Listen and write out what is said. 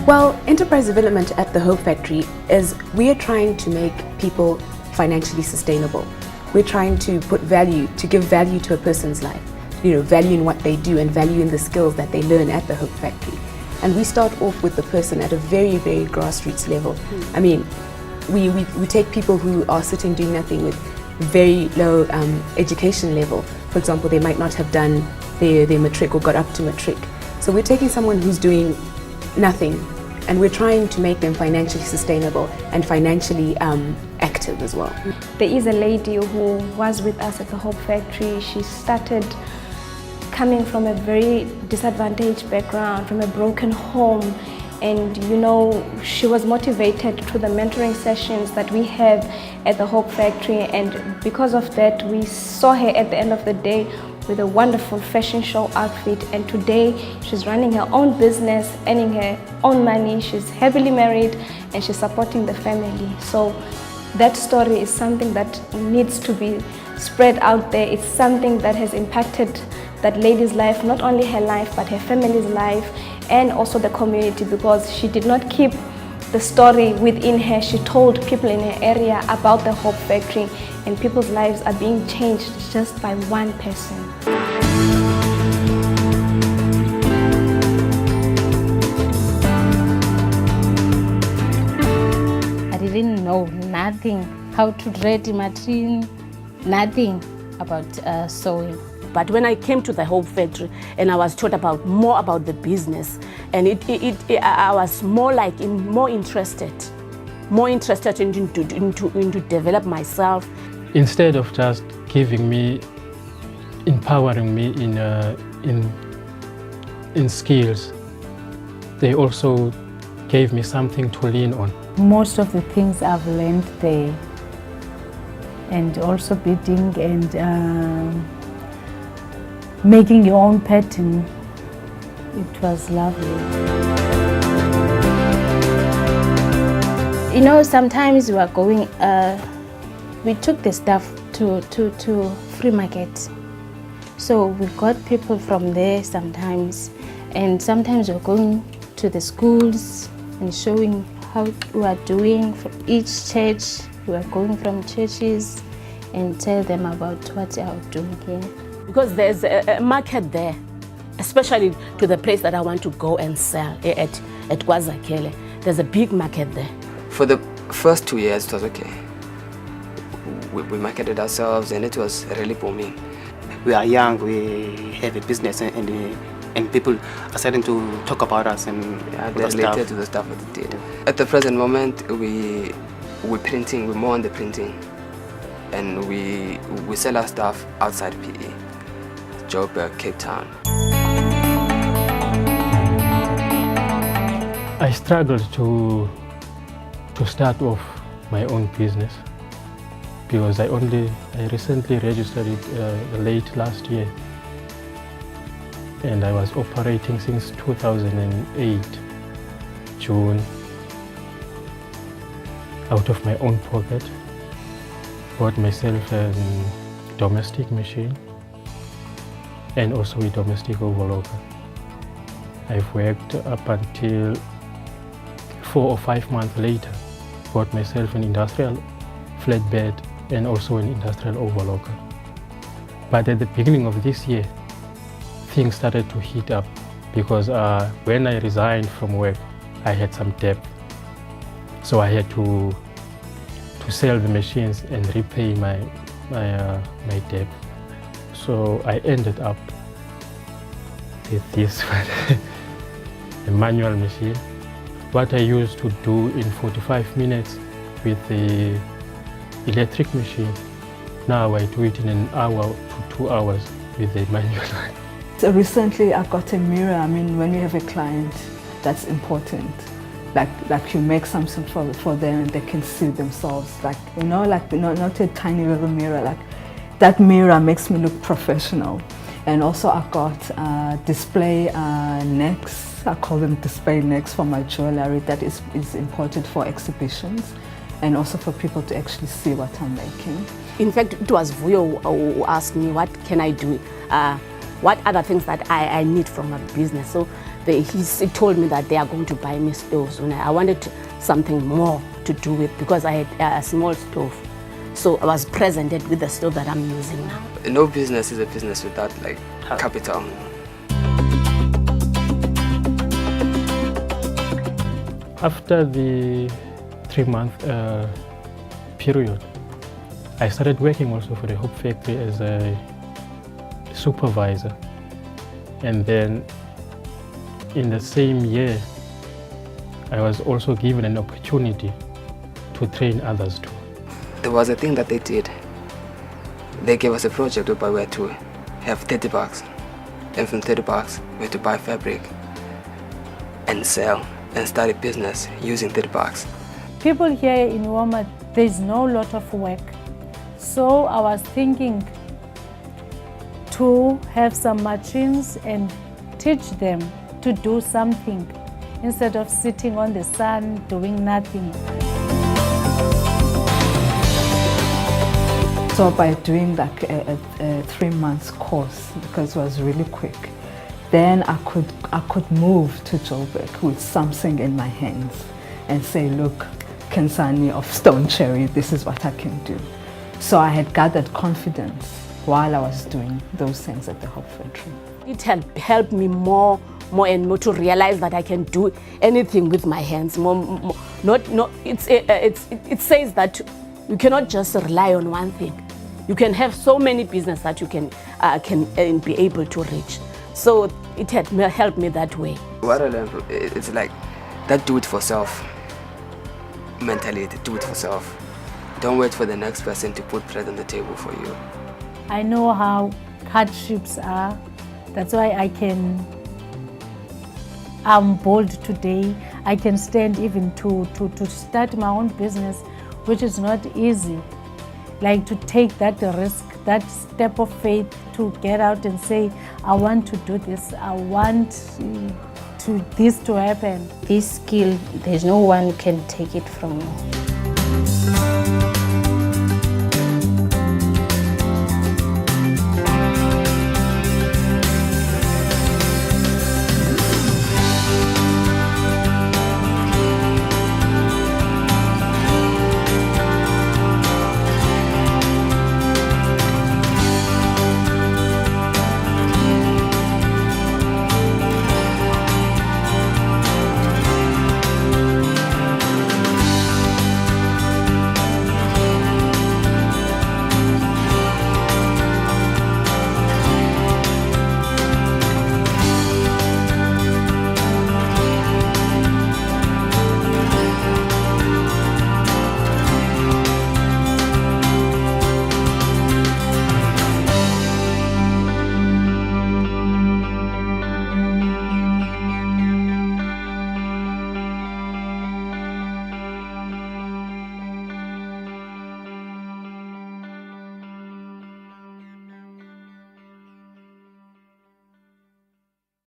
Well, enterprise development at the Hope Factory is we are trying to make people financially sustainable. We're trying to put value, to give value to a person's life. Value in what they do and value in the skills that they learn at the Hope Factory. And we start off with the person at a very, very grassroots level. I mean, we take people who are sitting doing nothing with very low education level. For example, they might not have done their matric or got up to matric. So we're taking someone who's doing nothing and we're trying to make them financially sustainable and financially active as well. There is a lady who was with us at the Hope Factory. She started coming from a very disadvantaged background, from a broken home, and she was motivated to the mentoring sessions that we have at the Hope Factory, and because of that we saw her at the end of the day with a wonderful fashion show outfit, and today she's running her own business, earning her own money, she's happily married and she's supporting the family. So that story is something that needs to be spread out there. It's something that has impacted that lady's life, not only her life but her family's life and also the community, because she did not keep the story within her. She told people in her area about the Hope Factory, and people's lives are being changed just by one person. I didn't know nothing, how to read machine, nothing about sewing. But when I came to the Hope Factory and I was taught more about the business, and I was more interested into develop myself. Instead of just empowering me in skills, they also gave me something to lean on. Most of the things I've learned there, and also beading and making your own pattern. It was lovely. Sometimes we were going, we took the stuff to free market. So we got people from there sometimes, and sometimes we're going to the schools and showing how we are doing for each church. We are going from churches and tell them about what we are doing here. Because there's a market there, especially to the place that I want to go and sell at KwaZakhele. There's a big market there. For the first 2 years, it was okay. We marketed ourselves and it was really booming. We are young, we have a business, and people are starting to talk about us and they're related to the stuff that we did. At the present moment, we're printing, we're more on the printing, and we sell our stuff outside PE, Joburg, Cape Town. I struggled to start off my own business because I recently registered it late last year, and I was operating since 2008 June out of my own pocket. Bought myself a domestic machine and also a domestic overlocker. I've worked up until 4 or 5 months later. Bought myself an industrial flatbed and also an industrial overlocker. But at the beginning of this year, things started to heat up because when I resigned from work, I had some debt. So I had to sell the machines and repay my debt. So I ended up with this one, a manual machine. What I used to do in 45 minutes with the electric machine, now I do it in an hour to 2 hours with the manual one. So recently I got a mirror. I mean, when you have a client, that's important. Like you make something for them and they can see themselves. Not a tiny little mirror. Like that mirror makes me look professional. And also I got display necks. I call them display necks for my jewelry. That is important for exhibitions and also for people to actually see what I'm making. In fact, it was Vuyo who asked me, what can I do? What other things that I need from a business? So he told me that they are going to buy me stoves. And I wanted something more to do with, because I had a small stove. So I was presented with the stove that I'm using now. No business is a business without like capital. After the 3-month period, I started working also for the Hope Factory as a supervisor. And then in the same year, I was also given an opportunity to train others too. There was a thing that they did. They gave us a project whereby we had to have 30 bucks. And from 30 bucks, we had to buy fabric and sell and start a business using 30 bucks. People here in Walmart, there's no lot of work. So I was thinking to have some machines and teach them to do something instead of sitting on the sun doing nothing. So by doing like a 3-month course, because it was really quick, then I could move to Joburg with something in my hands and say, look, Kensani of Stone Cherry, this is what I can do. So I had gathered confidence while I was doing those things at the Hope Factory. It helped me more and more to realize that I can do anything with my hands. It says that you cannot just rely on one thing. You can have so many businesses that you can be able to reach. So it had helped me that way. What I learned, it's like that do-it-for-self mentality, do it for self. Don't wait for the next person to put bread on the table for you. I know how hardships are. That's why I'm bold today. I can stand even to start my own business, which is not easy. Like to take that risk, that step of faith to get out and say, I want to do this. I want this to happen. This skill, there's no one can take it from you.